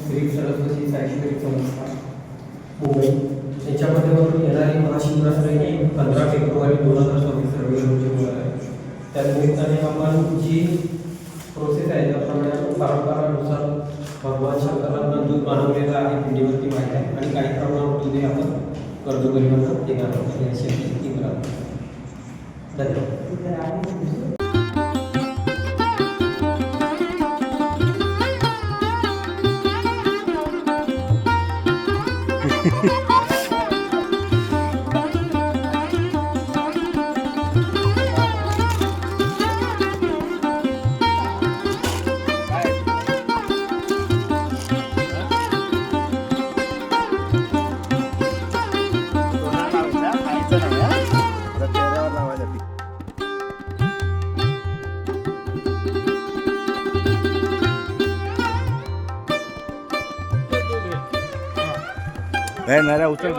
श्री सरस्वती साईश्वरी संस्था मुंबई यांच्या माध्यमातून येणारी महाशिवरात्री ही 15 फेब्रुवारी 2024 रोजी होणार आहे. त्यानिमित्ताने आपण जी प्रोसेस आहे त्याप्रमाणे परंपरानुसार भगवान शंकरांना दूध मानवलेलं आहे, पिंडीवरती माहीत आहे आणि काही प्रमाणात दूध हे आपण कर्जगरीबांना देणार आहोत. याची धन्यवाद. नारा उचल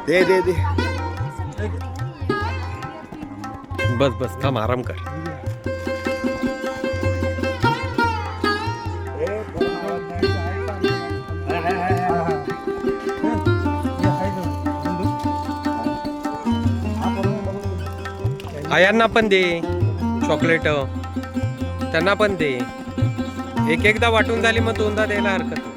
दे दे दे बस बस थांब, आराम कर. आयांना पण दे चॉकलेट, त्यांना पण दे. एक एकदा वाटून झाली मग दोनदा द्यायला हरकत नाही.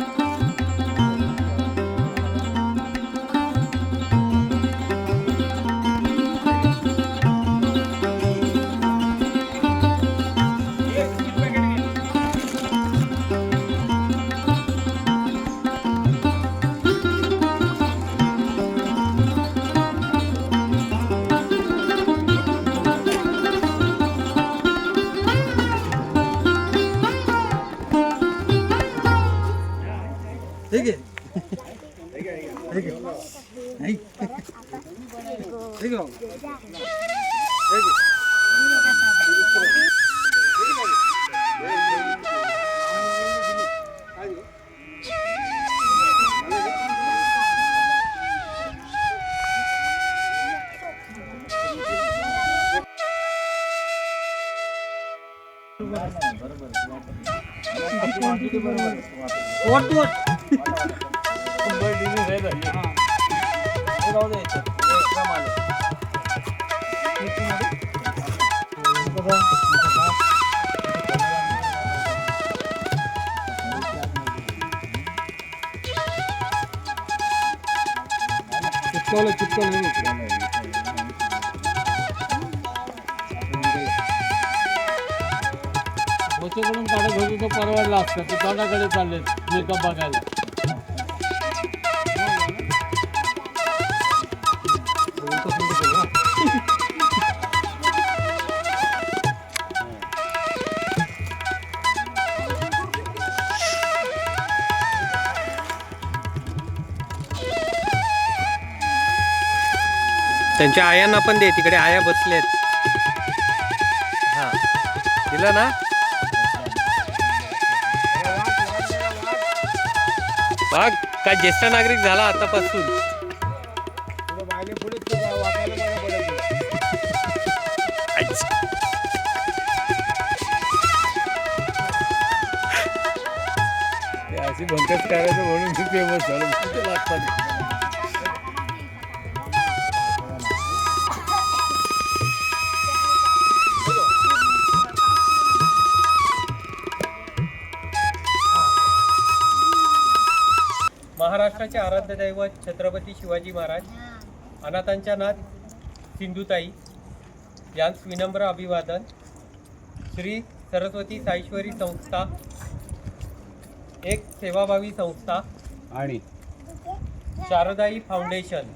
ठीक है ठीक है नहीं ठीक है बसेकडून काढत होती तो परवडला असतं, ते तोंडाकडे चालले मेकअप बघायला. त्यांच्या आयांना पण दे, तिकडे आया बसलेत. हा दिलं ना. बघ काय ज्येष्ठ नागरिक झाला आतापासून. अशी भंकच करायचं म्हणून मी फेमस झालो. महाराष्ट्राचे आराध्य दैवत छत्रपती शिवाजी महाराज, अनाथांच्या नाथ सिंधुताई यांस विनम्र अभिवादन. श्री सरस्वती साईश्वरी संस्था एक सेवाभावी संस्था आणि शारदाई फाउंडेशन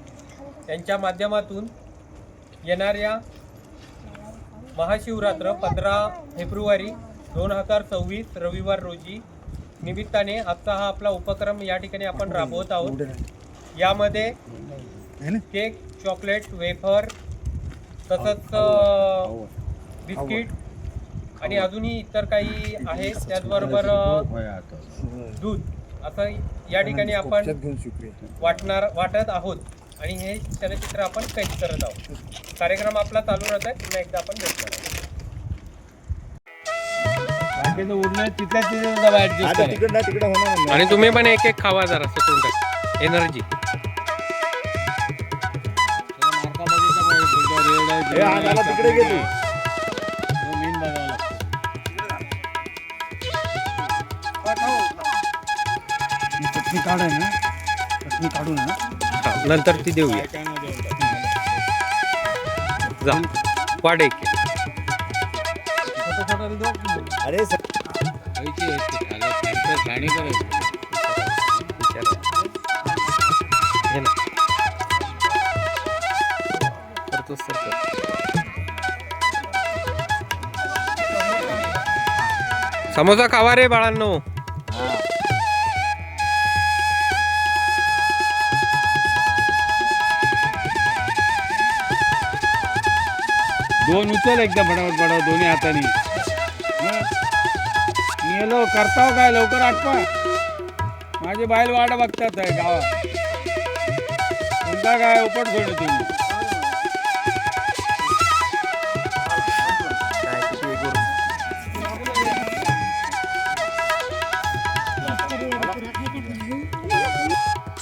यांच्या माध्यमातून येणाऱ्या महाशिवरात्र 15 फेब्रुवारी 2026 रविवार रोजी निमित्ताने आजचा हा आपला उपक्रम या ठिकाणी आपण राबवत आहोत. यामध्ये केक, चॉकलेट, वेफर तसंच बिस्किट आणि अजूनही इतर काही आहे, त्याचबरोबर दूध असं या ठिकाणी आपण वाटत आहोत आणि हे चलचित्र आपण कैद करत आहोत. कार्यक्रम आपला चालू राहत आहे. पुन्हा एकदा आपण भेटणार आहोत. आणि तुम्ही पण एक एक खावा जरा तोंडात एनर्जी. तिकडे गेली चटणी काढाय ना, चटणी काढून ना नंतर ती देऊया. जा वाढ एक अरे समोसा खावा रे बाळांनो. दोन उचल एकदम फटाफट पडाव दोन्ही हाताने. मेलो करताव काय लवकर आटपा. माझे बाईल वाट बघतात आहे गावात. तुमचा काय उपट सोडले तुम्ही.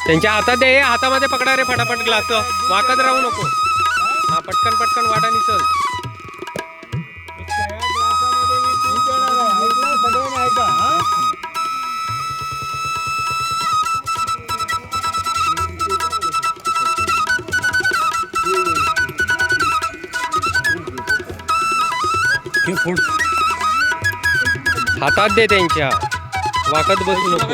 त्यांच्या हातात दे, हातामध्ये पकडा रे फटाफट ग्लास. वाकत राहू नको. हा पटकन पटकन वाटा निचल. हातात दे त्यांच्या, वाकत बसू नको.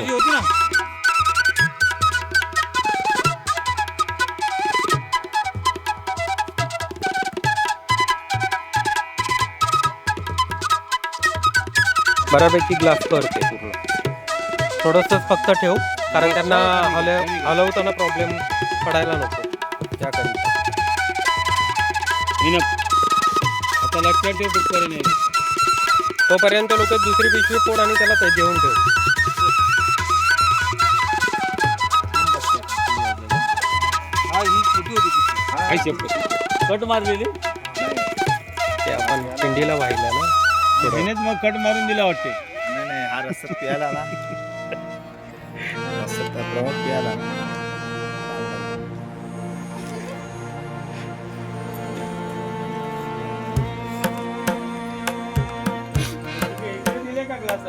बऱ्यापैकी ग्लास करते पूर्ण. थोडंसंच फक्त ठेव, कारण त्यांना हलवताना प्रॉब्लेम पडायला नको त्याकरिता. आता लक्षात ठेव कुठपर्यंत. तोपर्यंत लोक दुसरी पिशवी फोड आणि त्याला ते देऊन ठेव. कट मारलेली ते आपण पिंडीला वाहिल्या ना, मग कट मारून दिला वाटते. नाही हा रस्ता प्याला ना, रस्ता प्रमुख प्याला ना. दिले का ग्लास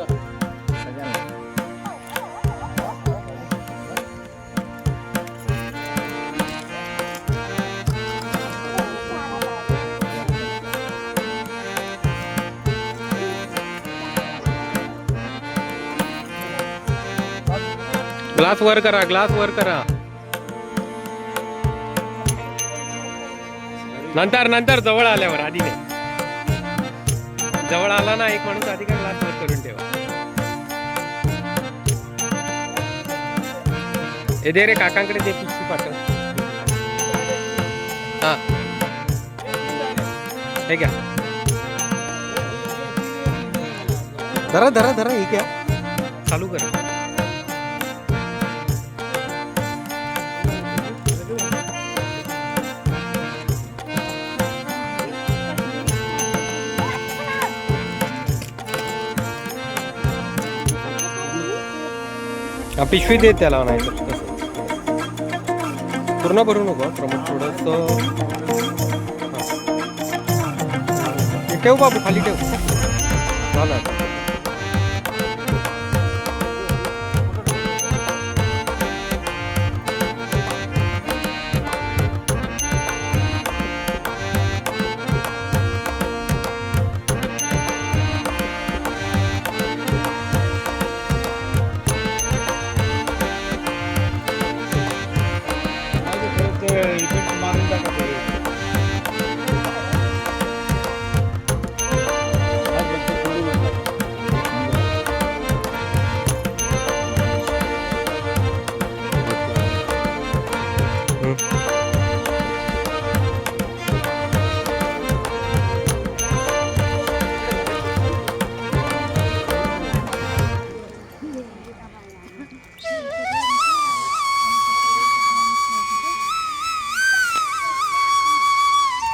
ग्लास वर करा, ग्लास वर करा. नंतर नंतर जवळ आल्यावर, आधी नाही. जवळ आला ना एक माणूस, आधी का ग्लास वर करून ठेवा. हे दे रे काकांकडे दे, पिशवी पाठव. हा हे घ्या. धरा धरा धरा, हे घ्या. चालू करा. पिशवी दे त्याला, नाही पूर्ण भरू नको. प्रमोद थोडंसं ठेव बाबू, खाली ठेव. झालं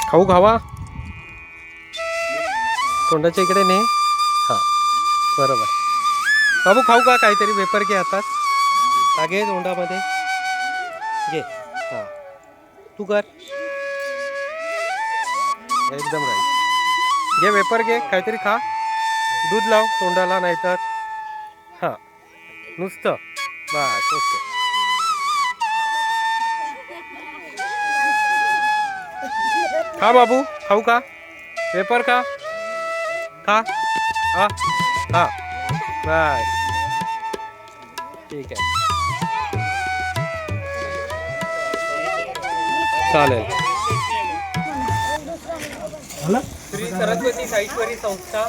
खाऊ खावा तोंडाच्या इकडे ने. हां बरोबर. बाबू खाऊ का काहीतरी वेपर घे हातात. घे तोंडामध्ये घे. हां तू कर एकदम राईट. घे वेपर घे काहीतरी खा. दूध लाव तोंडाला नाहीतर. हां नुसतं बस ओके. खा बाबू खाऊ का वेपर खा खा. हा हा बस ठीक आहे चालेल. श्री सरस्वती साईश्वरी संस्था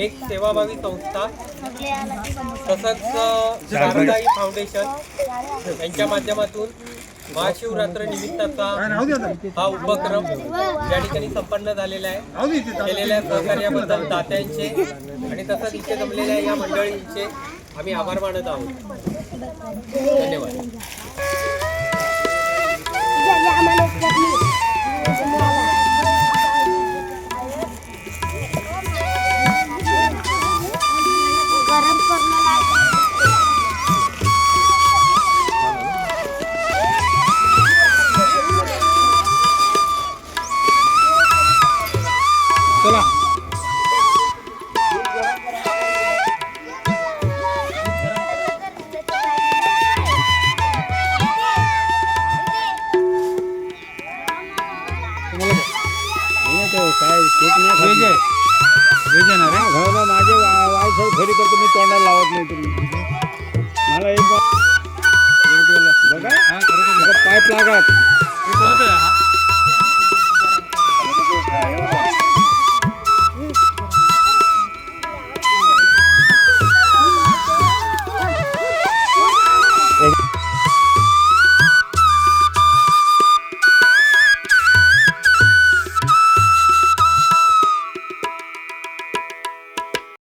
एक सेवाभावी संस्था तसंच शारदाई फाउंडेशन यांच्या माध्यमातून महाशिवरात्र निमित्ताचा हा उपक्रम या ठिकाणी संपन्न झालेला आहे. केलेल्या सहकार्याबद्दल दात्यांचे आणि तसंच इथे जमलेल्या या मंडळींचे आम्ही आभार मानत आहोत. धन्यवाद. चला काय केक नाही व्हेज आहे. व्हेज आहे ना रे. घराला माझे वाय घरी करतो मी तोंडाला लावत नाही तुम्ही मला एक बघा पाईप लागत.